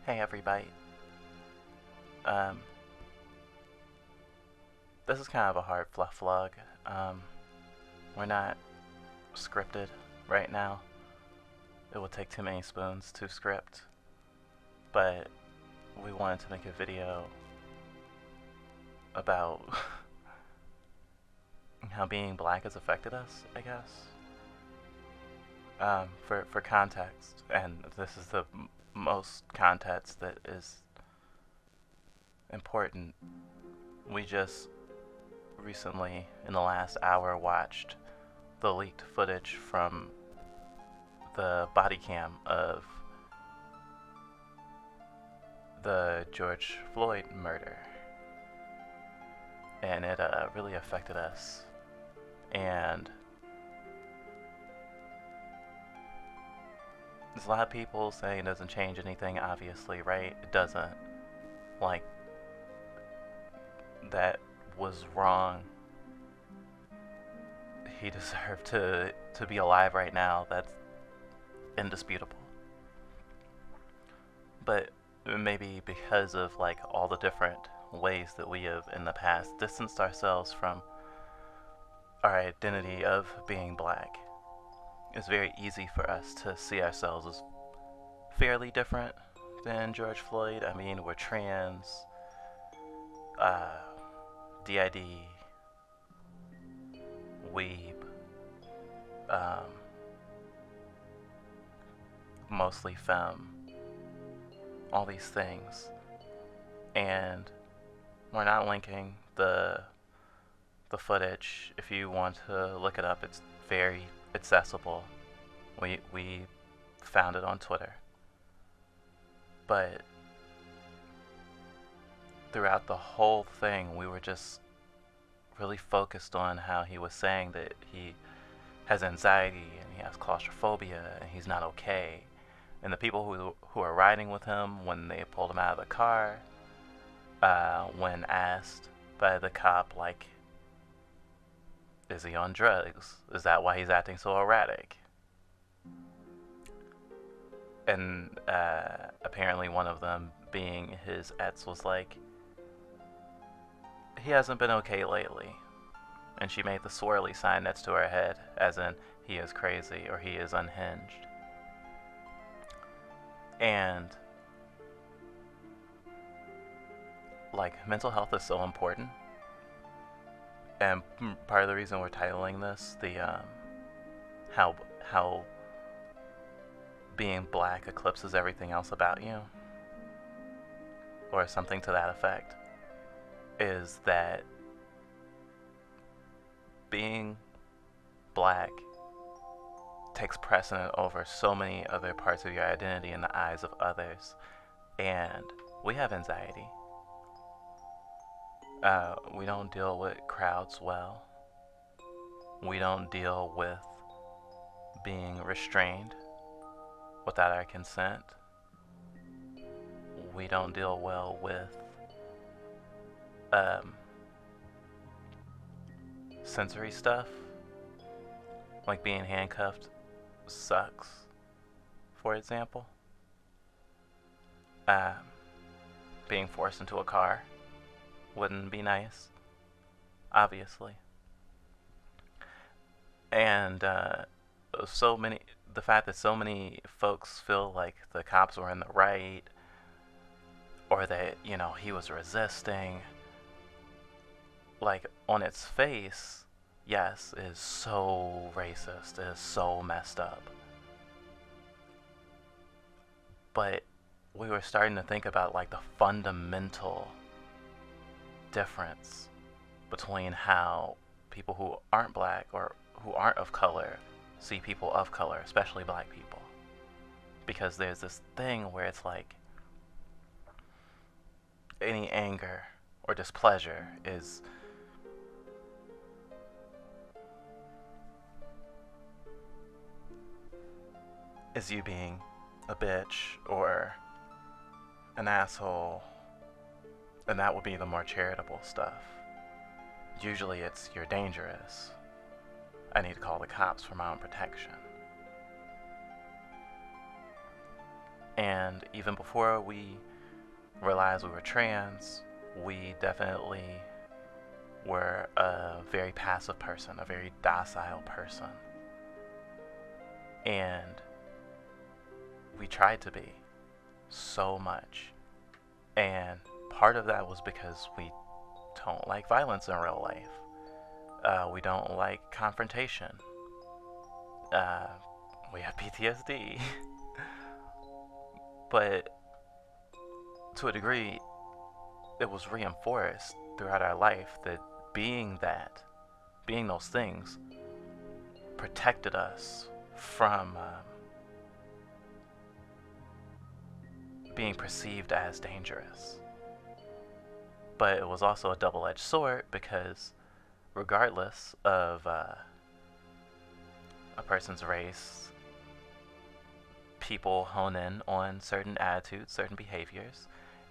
Hey everybody. Um, this is kind of a hard fluff vlog. We're not scripted right now. It would take too many spoons to script. But we wanted to make a video about how being black has affected us, I guess. For context, and this is the most context that is important. We just recently, in the last hour, watched the leaked footage from the body cam of the George Floyd murder. And it really affected us. And there's a lot of people saying it doesn't change anything, obviously, right? It doesn't. Like, that was wrong. He deserved to be alive right now. That's indisputable. But maybe because of like all the different ways that we have in the past distanced ourselves from our identity of being black, it's very easy for us to see ourselves as fairly different than George Floyd. I mean, we're trans, DID, weeb, mostly femme, all these things. And we're not linking the footage. If you want to look it up, it's very accessible. We found it on Twitter. But throughout the whole thing, we were just really focused on how he was saying that he has anxiety and he has claustrophobia and he's not okay. And the people who are riding with him, when they pulled him out of the car, when asked by the cop, like, is he on drugs? Is that why he's acting so erratic? And apparently one of them, being his ex, was like, he hasn't been okay lately. And she made the swirly sign next to her head, as in, he is crazy or he is unhinged. And like, mental health is so important. And part of the reason we're titling this how being black eclipses everything else about you, or something to that effect, is that being black takes precedent over so many other parts of your identity in the eyes of others. And we have anxiety. We don't deal with crowds well. We don't deal with being restrained without our consent. We don't deal well with sensory stuff. Like being handcuffed sucks, for example. Being forced into a car wouldn't be nice, obviously. And the fact that so many folks feel like the cops were in the right, or that, he was resisting, like, on its face, yes, is so racist, is so messed up. But we were starting to think about, like, the fundamental difference between how people who aren't black or who aren't of color see people of color, especially black people. Because there's this thing where it's like any anger or displeasure is you being a bitch or an asshole. And that would be the more charitable stuff. Usually it's, you're dangerous. I need to call the cops for my own protection. And even before we realized we were trans, we definitely were a very passive person, a very docile person. And we tried to be so much. And part of that was because we don't like violence in real life. We don't like confrontation. We have PTSD. But to a degree, it was reinforced throughout our life that being those things, protected us from being perceived as dangerous. But it was also a double-edged sword, because regardless of a person's race, people hone in on certain attitudes, certain behaviors,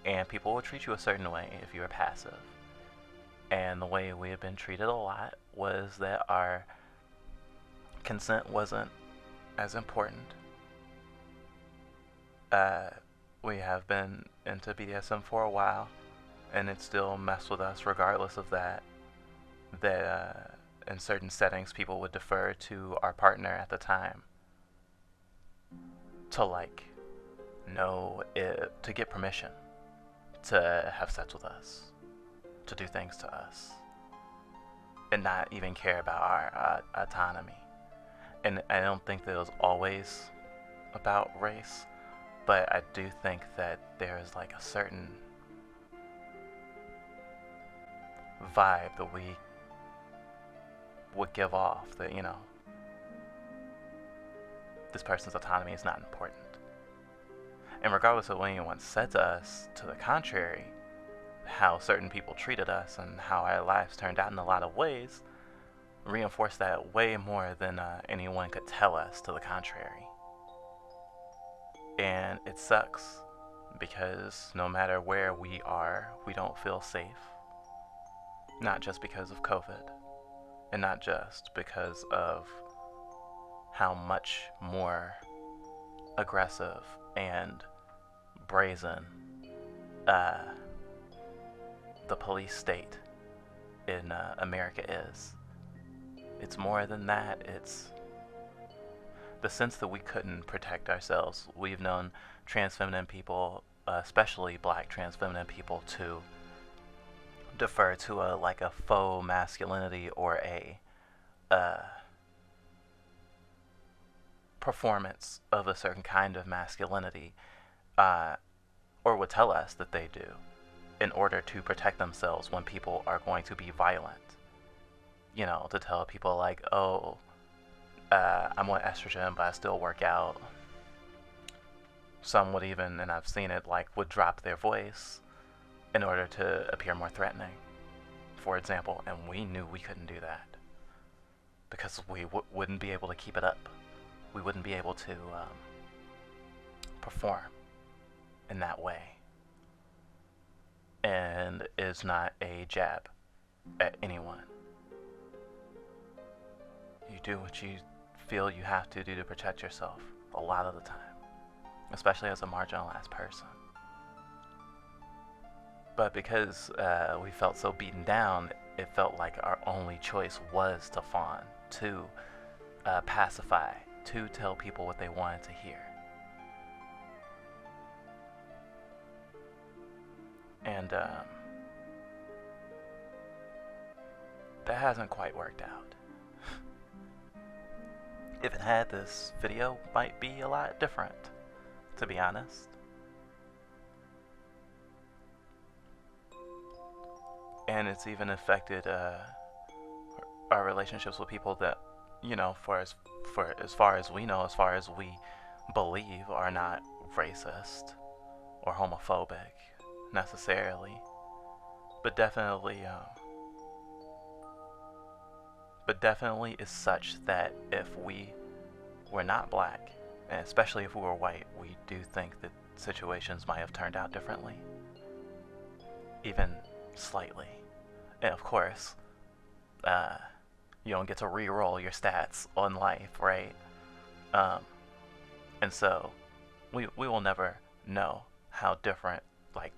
and people will treat you a certain way if you are passive. And the way we have been treated a lot was that our consent wasn't as important. We have been into BDSM for a while, and it still messed with us regardless of that. That in certain settings, people would defer to our partner at the time to to get permission to have sex with us, to do things to us, and not even care about our autonomy. And I don't think that it was always about race, but I do think that there's like a certain vibe that we would give off that, this person's autonomy is not important. And regardless of what anyone said to us, to the contrary, how certain people treated us and how our lives turned out in a lot of ways reinforced that way more than anyone could tell us to the contrary. And it sucks, because no matter where we are, we don't feel safe. Not just because of COVID, and not just because of how much more aggressive and brazen the police state in America is. It's more than that. It's the sense that we couldn't protect ourselves. We've known trans feminine people, especially black trans feminine people, to defer to a faux masculinity or a performance of a certain kind of masculinity, or would tell us that they do, in order to protect themselves when people are going to be violent. To tell people like, oh, I'm on estrogen, but I still work out. Some would even, and I've seen it, would drop their voice in order to appear more threatening, for example. And we knew we couldn't do that, because we wouldn't be able to keep it up. We wouldn't be able to perform in that way. And it's not a jab at anyone. You do what you feel you have to do to protect yourself a lot of the time, especially as a marginalized person. But because we felt so beaten down, it felt like our only choice was to fawn, to pacify, to tell people what they wanted to hear. And that hasn't quite worked out. If it had, this video might be a lot different, to be honest. And it's even affected our relationships with people that, for as far as we know, as far as we believe, are not racist or homophobic necessarily, but definitely is such that if we were not black, and especially if we were white, we do think that situations might have turned out differently, even slightly. And of course, you don't get to re-roll your stats on life, right? And so we will never know how different, like,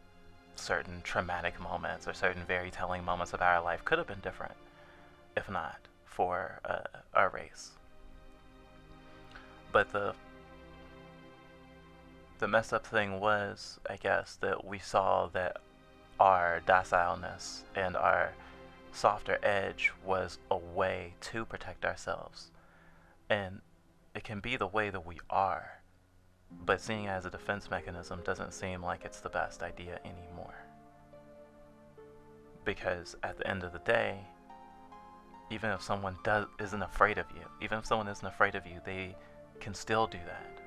certain traumatic moments or certain very telling moments of our life could have been different if not for our race. But the messed up thing was, I guess, that we saw that our docileness and our softer edge was a way to protect ourselves. And it can be the way that we are, but seeing it as a defense mechanism doesn't seem like it's the best idea anymore. Because at the end of the day, even if someone isn't afraid of you, they can still do that.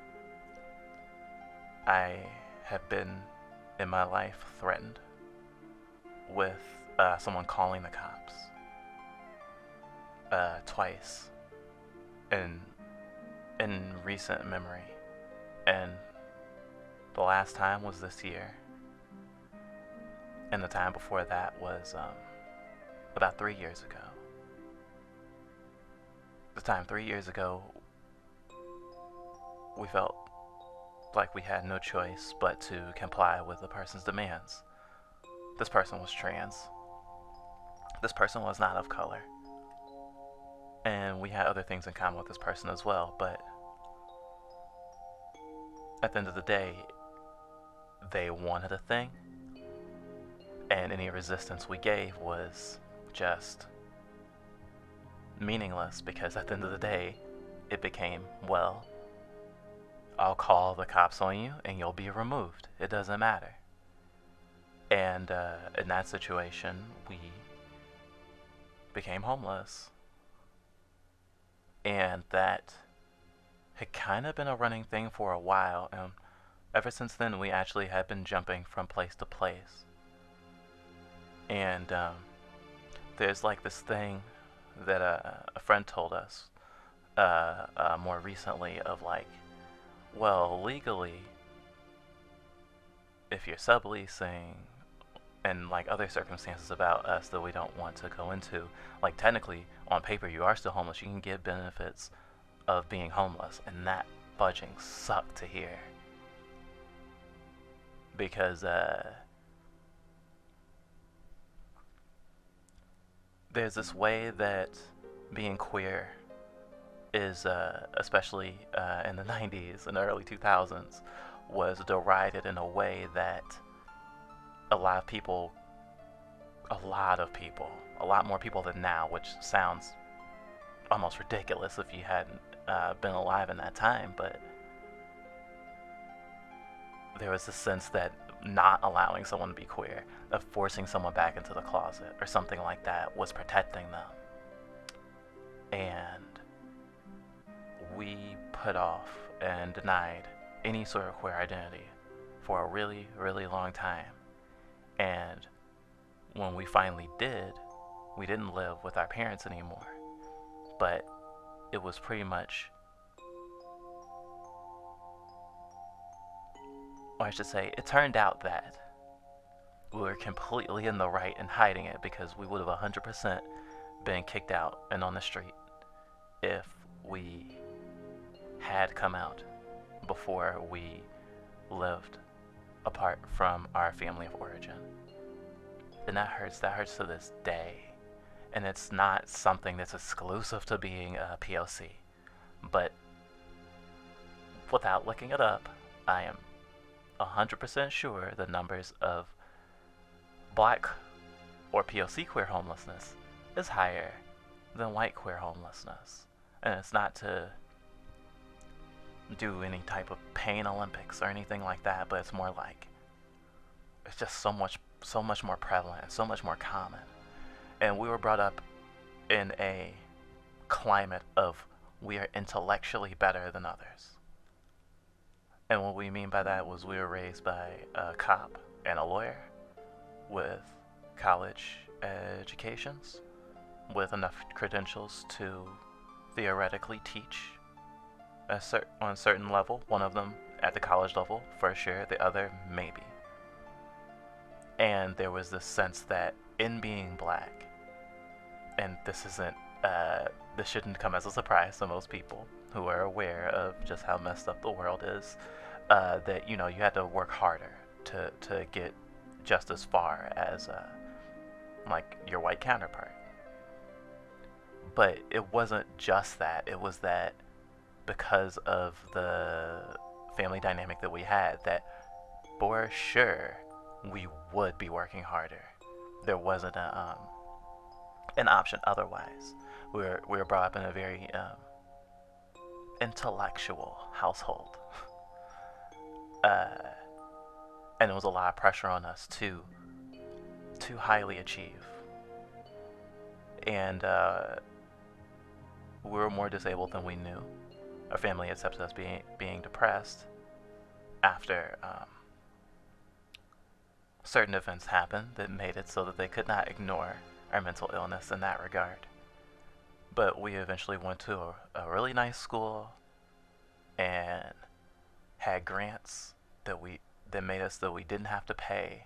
I have been in my life threatened with someone calling the cops twice in recent memory, and the last time was this year, and the time before that was about 3 years ago. The time 3 years ago, we felt like we had no choice but to comply with the person's demands. This person was trans. This person was not of color. And we had other things in common with this person as well, but at the end of the day, they wanted a thing, and any resistance we gave was just meaningless, because at the end of the day, it became, well, I'll call the cops on you and you'll be removed. It doesn't matter. And in that situation, we became homeless. And that had kind of been a running thing for a while. And ever since then, we actually had been jumping from place to place. And there's like this thing that a friend told us more recently of like, well, legally, if you're subleasing and like other circumstances about us that we don't want to go into, like technically on paper you are still homeless. You can get benefits of being homeless, and that budging sucked to hear, because there's this way that being queer is, especially in the 90s and early 2000s, was derided in a way that a lot more people than now, which sounds almost ridiculous if you hadn't been alive in that time, but there was a sense that not allowing someone to be queer, of forcing someone back into the closet or something like that, was protecting them. And we put off and denied any sort of queer identity for a really, really long time. And when we finally did, we didn't live with our parents anymore. But it was pretty much, or I should say, it turned out that we were completely in the right in hiding it, because we would have 100% been kicked out and on the street if we had come out before we lived apart from our family of origin. And that hurts to this day. And it's not something that's exclusive to being a POC. But without looking it up, I am 100% sure the numbers of black or POC queer homelessness is higher than white queer homelessness. And it's not to do any type of pain Olympics or anything like that, but it's more like, it's just so much more prevalent, so much more common. And we were brought up in a climate of, we are intellectually better than others. And what we mean by that was, we were raised by a cop and a lawyer with college educations, with enough credentials to theoretically teach on a certain level. One of them at the college level for sure, the other maybe. And there was this sense that in being black, and this shouldn't come as a surprise to most people who are aware of just how messed up the world is, that you had to work harder to get just as far as like your white counterpart. But it wasn't just that. It was that because of the family dynamic that we had, that for sure we would be working harder. There wasn't an option otherwise. We were brought up in a very intellectual household, and there was a lot of pressure on us to highly achieve, and we were more disabled than we knew. Our family accepted us being depressed after certain events happened that made it so that they could not ignore our mental illness in that regard. But we eventually went to a really nice school and had grants that made us that we didn't have to pay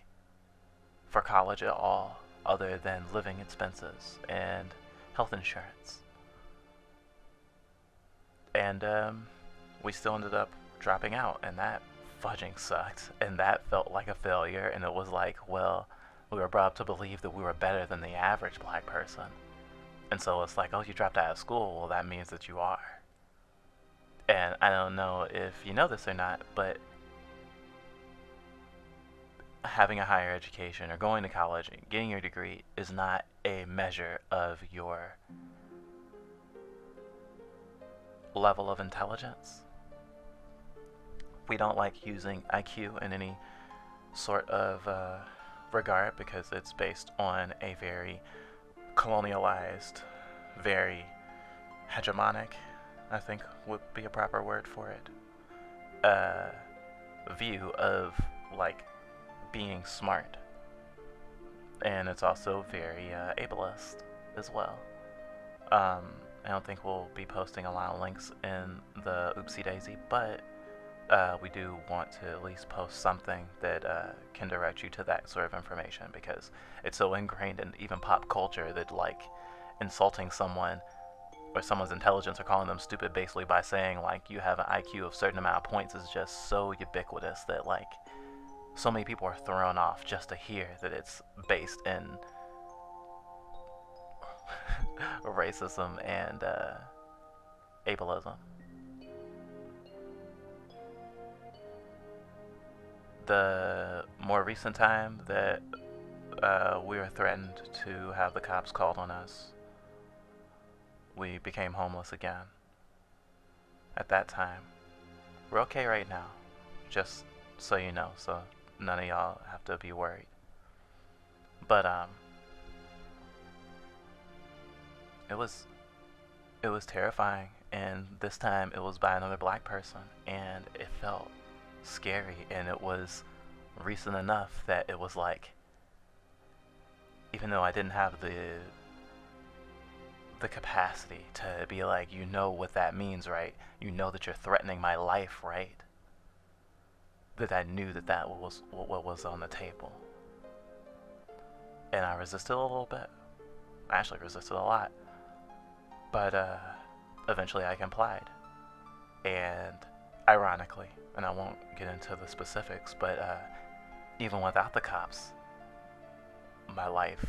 for college at all, other than living expenses and health insurance. And we still ended up dropping out, and that fudging sucked, and that felt like a failure. And it was like, well, we were brought up to believe that we were better than the average black person, and so it's like, oh, you dropped out of school, well, that means that you are. And I don't know if you know this or not, but having a higher education or going to college and getting your degree is not a measure of your level of intelligence. We don't like using IQ in any sort of regard because it's based on a very colonialized, very hegemonic, I think would be a proper word for it, view of like being smart. And it's also very ableist as well. I don't think we'll be posting a lot of links in the Oopsie Daisy, but we do want to at least post something that can direct you to that sort of information, because it's so ingrained in even pop culture that like insulting someone or someone's intelligence or calling them stupid basically by saying like you have an IQ of a certain amount of points is just so ubiquitous that like so many people are thrown off just to hear that it's based in racism and ableism. The more recent time that we were threatened to have the cops called on us, we became homeless again. At that time, we're okay right now, just so you know, so none of y'all have to be worried. But it was terrifying, and this time it was by another black person, and it felt scary, and it was recent enough that it was like, even though I didn't have the capacity to be like, you know what that means, right? You know that you're threatening my life, right? That I knew that was what was on the table. And I resisted a little bit. I actually resisted a lot. But eventually I complied. And ironically, and I won't get into the specifics, but even without the cops, my life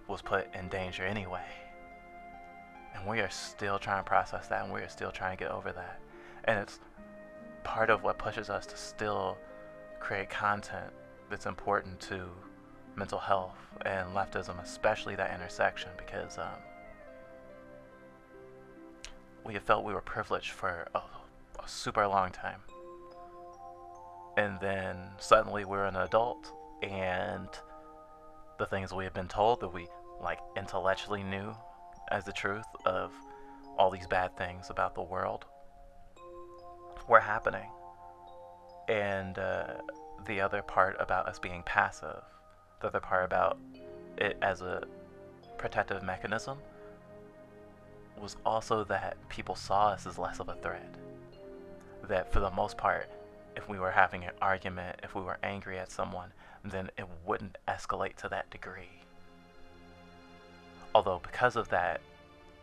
was put in danger anyway. And we are still trying to process that, and we are still trying to get over that. And it's part of what pushes us to still create content that's important to mental health and leftism, especially that intersection, because we have felt we were privileged for a super long time. And then suddenly we're an adult, and the things we have been told that we like intellectually knew as the truth of all these bad things about the world were happening. And the other part about us being passive, the other part about it as a protective mechanism, was also that people saw us as less of a threat. That for the most part, if we were having an argument, if we were angry at someone, then it wouldn't escalate to that degree. Although because of that,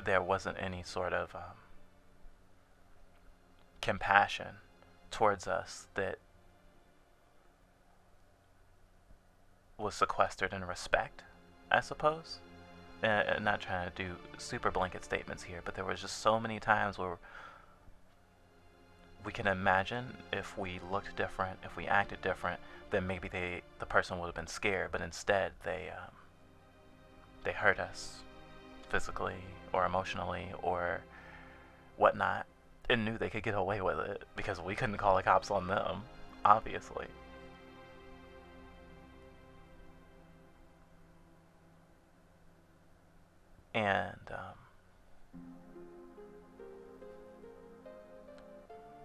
there wasn't any sort of compassion towards us that was sequestered in respect, I suppose. And not trying to do super blanket statements here, but there was just so many times where we can imagine if we looked different, if we acted different, then maybe the person would have been scared, but instead they hurt us physically or emotionally or whatnot, and knew they could get away with it because we couldn't call the cops on them, obviously. And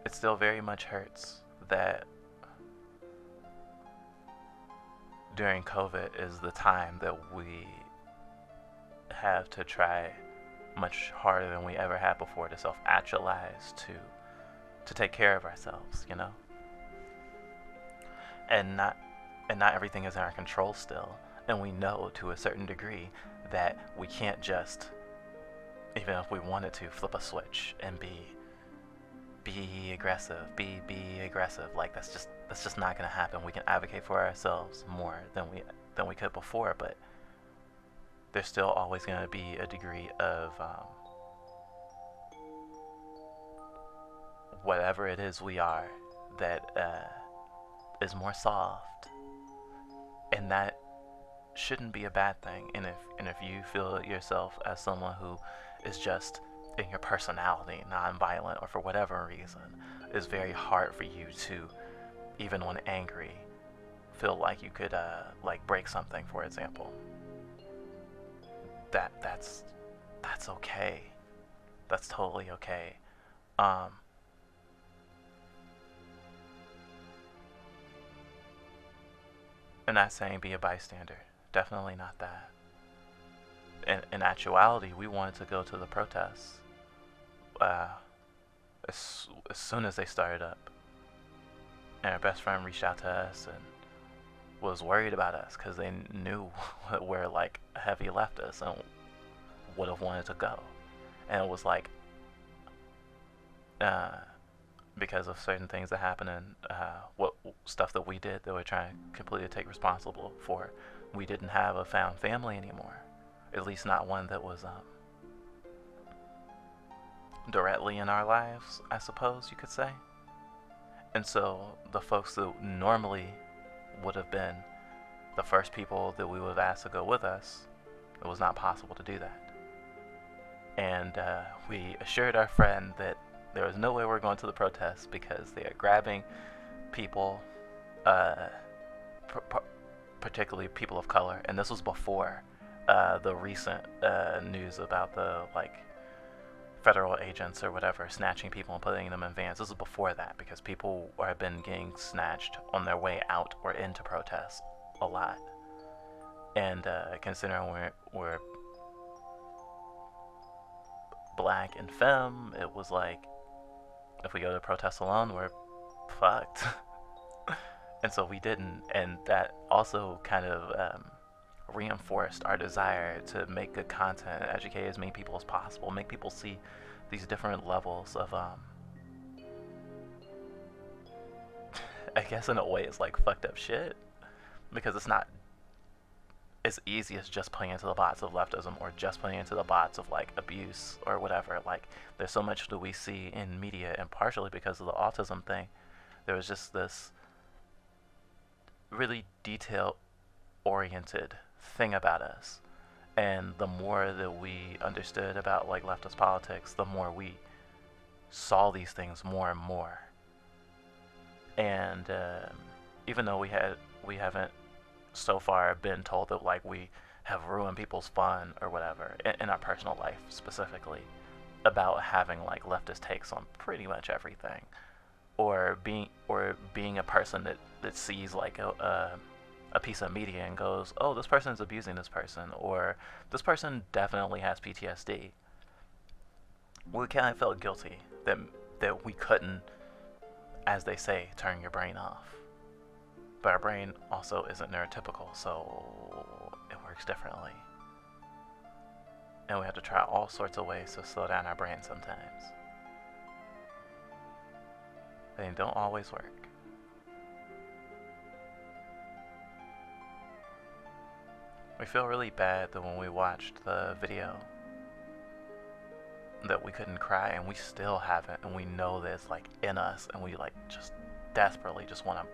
it still very much hurts that during COVID is the time that we have to try much harder than we ever had before to self-actualize, to take care of ourselves, you know? And not everything is in our control still. And we know to a certain degree that we can't just, even if we wanted to, flip a switch and be aggressive, be aggressive. Like that's just not gonna happen. We can advocate for ourselves more than we could before, but there's still always gonna be a degree of whatever it is we are that is more soft, and that shouldn't be a bad thing. And if you feel yourself as someone who is just in your personality non-violent, or for whatever reason it's very hard for you to, even when angry, feel like you could like break something, for example, that's okay. That's totally okay. I'm not saying be a bystander. Definitely not that. In actuality, we wanted to go to the protests as soon as they started up. And our best friend reached out to us and was worried about us because they knew we're like heavy leftists and would have wanted to go. And it was like, because of certain things that happened and what stuff that we did that we're trying to completely take responsible for, we didn't have a found family anymore. At least not one that was directly in our lives, I suppose you could say. And so the folks that normally would have been the first people that we would have asked to go with us, it was not possible to do that. And we assured our friend that there was no way we were going to the protests because they are grabbing people, particularly people of color. And this was before the recent news about the federal agents or whatever snatching people and putting them in vans. This is before that, because people have been getting snatched on their way out or into protests a lot. And considering we're black and femme, it was like, if we go to protests alone, we're fucked. And so we didn't, and that also kind of reinforced our desire to make good content, educate as many people as possible, make people see these different levels of I guess in a way it's like fucked up shit, because it's not as easy as just playing into the bots of leftism or just playing into the bots of like abuse or whatever. Like there's so much that we see in media, and partially because of the autism thing, there was just this really detail oriented thing about us. And the more that we understood about like leftist politics, the more we saw these things more and more. And even though we haven't so far been told that like we have ruined people's fun or whatever in our personal life specifically, about having like leftist takes on pretty much everything, or being a person that sees like a piece of media and goes, oh, this person is abusing this person, or this person definitely has PTSD. We kind of felt guilty that we couldn't, as they say, turn your brain off. But our brain also isn't neurotypical, so it works differently. And we have to try all sorts of ways to slow down our brain sometimes. They don't always work. We feel really bad that when we watched the video that we couldn't cry, and we still haven't, and we know that it's like in us, and we like just desperately just want to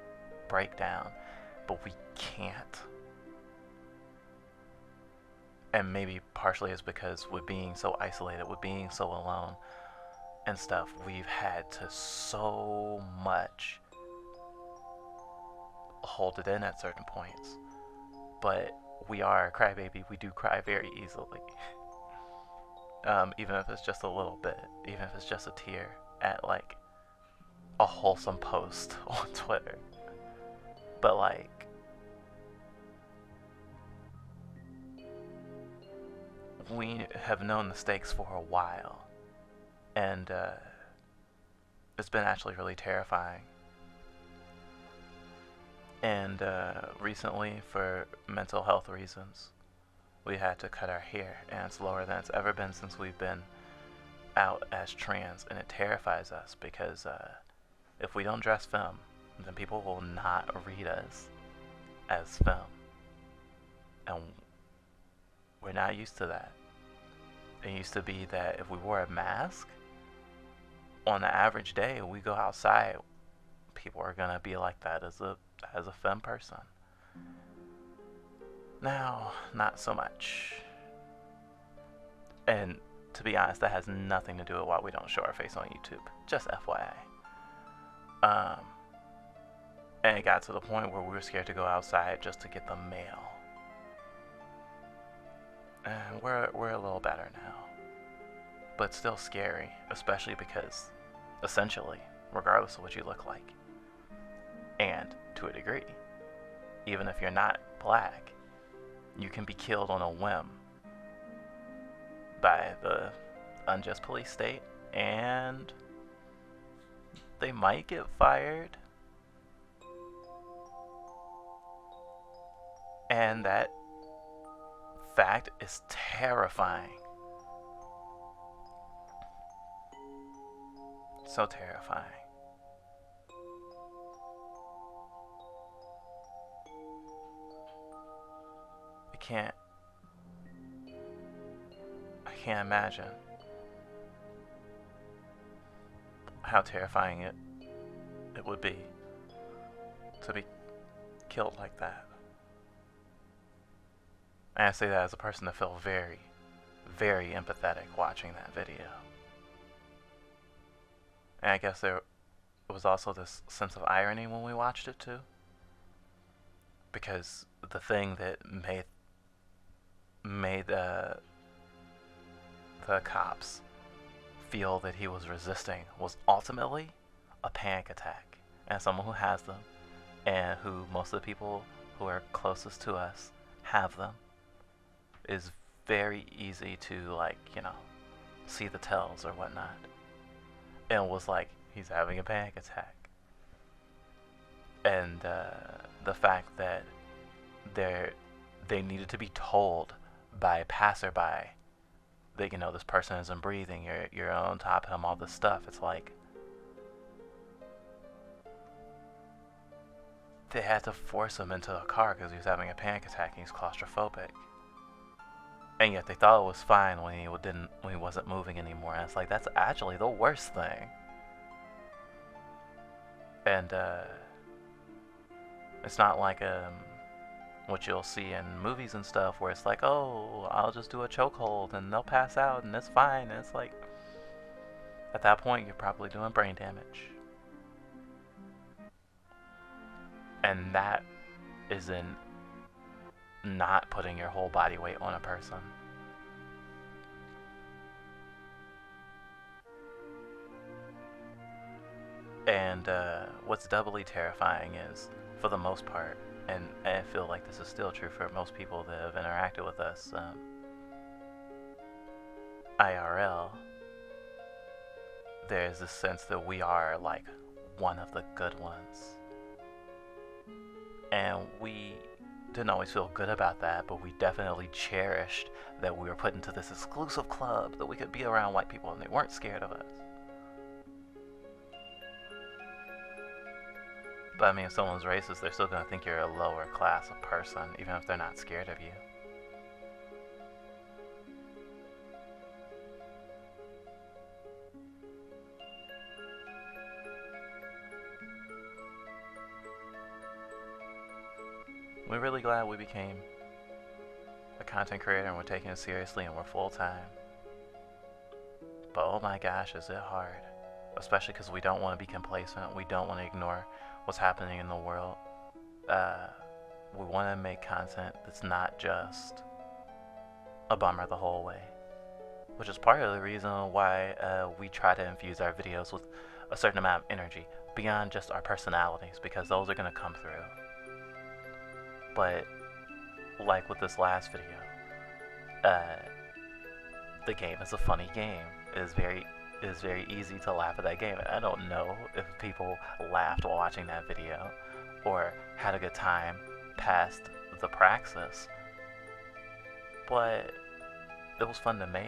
break down, but we can't. And maybe partially it's because with being so isolated, with being so alone and stuff, we've had to so much hold it in at certain points. But we are a crybaby. We do cry very easily. Even if it's just a little bit, even if it's just a tear at like a wholesome post on Twitter. But like, we have known the stakes for a while, and it's been actually really terrifying. And recently, for mental health reasons, we had to cut our hair, and it's lower than it's ever been since we've been out as trans, and it terrifies us because if we don't dress femme, then people will not read us as femme, and we're not used to that. It used to be that if we wore a mask, on the average day we go outside, people are gonna be like that as a femme person. Now, not so much. And to be honest, that has nothing to do with why we don't show our face on YouTube. Just FYI. And it got to the point where we were scared to go outside just to get the mail. And we're a little better now. But still scary, especially because, essentially, regardless of what you look like, and to a degree, even if you're not black, you can be killed on a whim by the unjust police state, and they might get fired. And that fact is terrifying. So terrifying. I can't imagine how terrifying it would be to be killed like that. And I say that as a person that felt very, very empathetic watching that video. And I guess there was also this sense of irony when we watched it too. Because the thing that made the cops feel that he was resisting was ultimately a panic attack. And someone who has them, and who most of the people who are closest to us have them, is very easy to, like, you know, see the tells or whatnot. And was like, he's having a panic attack. And the fact that they needed to be told by a passerby that, you know, this person isn't breathing, you're on top of him, all this stuff. It's like they had to force him into a car because he was having a panic attack and he's claustrophobic. And yet they thought it was fine when he wasn't moving anymore. And it's like, that's actually the worst thing. And it's not like what you'll see in movies and stuff where it's like, oh, I'll just do a chokehold and they'll pass out and it's fine. And it's like, at that point, you're probably doing brain damage. And that is in not putting your whole body weight on a person. And what's doubly terrifying is, for the most part, and I feel like this is still true for most people that have interacted with us IRL, there's this sense that we are like one of the good ones. And we didn't always feel good about that, but we definitely cherished that we were put into this exclusive club that we could be around white people and they weren't scared of us. But I mean, if someone's racist, they're still going to think you're a lower class of person, even if they're not scared of you. we're really glad we became a content creator and we're taking it seriously and we're full-time. But oh my gosh, is it hard. Especially because we don't want to be complacent. We don't want to ignore what's happening in the world. We want to make content that's not just a bummer the whole way. Which is part of the reason why we try to infuse our videos with a certain amount of energy beyond just our personalities, because those are going to come through. But like with this last video, the game is a funny game. It is very easy to laugh at that game. And I don't know if people laughed while watching that video or had a good time past the praxis, but it was fun to make.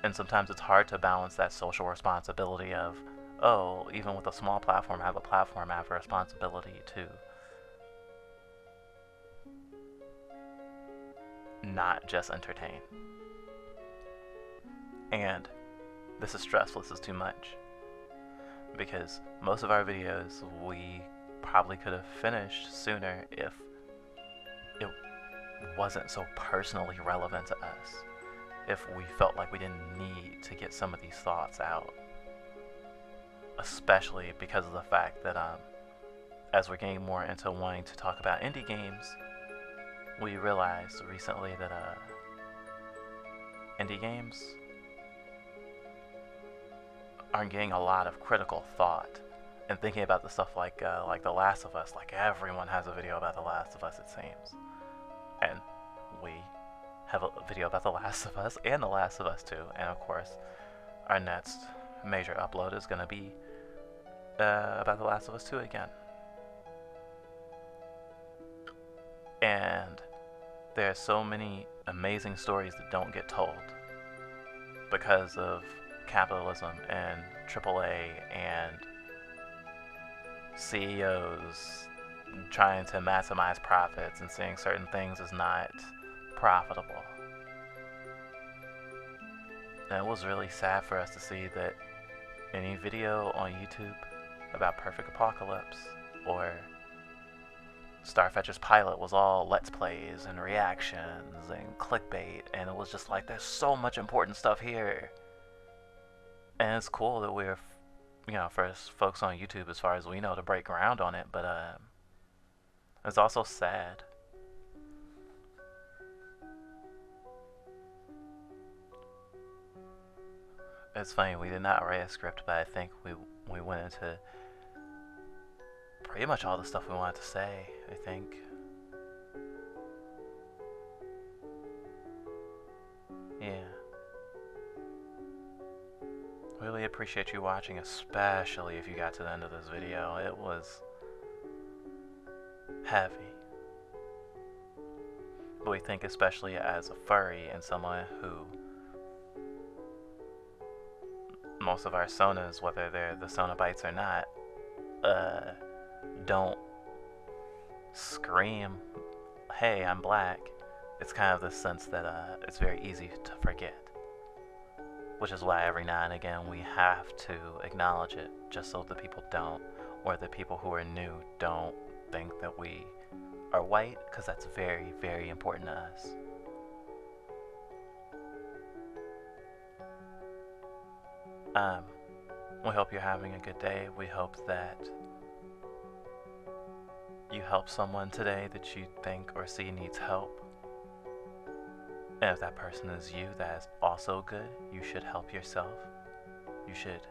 And sometimes it's hard to balance that social responsibility of, oh, even with a small platform, I have a platform, I have a responsibility to not just entertain. And this is stressful, this is too much. Because most of our videos we probably could have finished sooner if it wasn't so personally relevant to us. If we felt like we didn't need to get some of these thoughts out. Especially because of the fact that as we're getting more into wanting to talk about indie games, we realized recently that indie games aren't getting a lot of critical thought. And thinking about the stuff like The Last of Us, like everyone has a video about The Last of Us, it seems. And we have a video about The Last of Us and The Last of Us 2, and of course our next major upload is going to be about The Last of Us 2 again. And there are so many amazing stories that don't get told because of capitalism and AAA and CEOs trying to maximize profits and seeing certain things as not profitable. And it was really sad for us to see that any video on YouTube about Perfect Apocalypse or Starfetcher's pilot was all let's plays and reactions and clickbait, and it was just like, there's so much important stuff here. And it's cool that we're, first folks on YouTube as far as we know to break ground on it, but it's also sad. It's funny, we did not write a script, but I think we went into pretty much all the stuff we wanted to say, I think. Yeah. Really appreciate you watching, especially if you got to the end of this video. It was heavy. But we think, especially as a furry and someone who most of our sonas, whether they're the Sona Bytes or not, don't scream, hey, I'm black. It's kind of the sense that it's very easy to forget. Which is why every now and again we have to acknowledge it, just so the people don't, or the people who are new don't think that we are white, because that's very, very important to us. We hope you're having a good day. We hope that you help someone today that you think or see needs help. And if that person is you, that is also good. You should help yourself. You should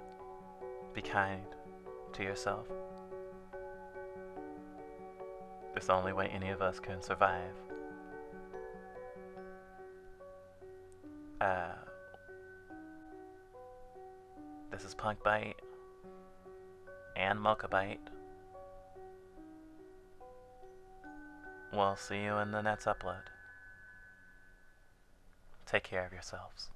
be kind to yourself. It's the only way any of us can survive. This is Punk Byte and Mocha Byte. We'll see you in the next upload. Take care of yourselves.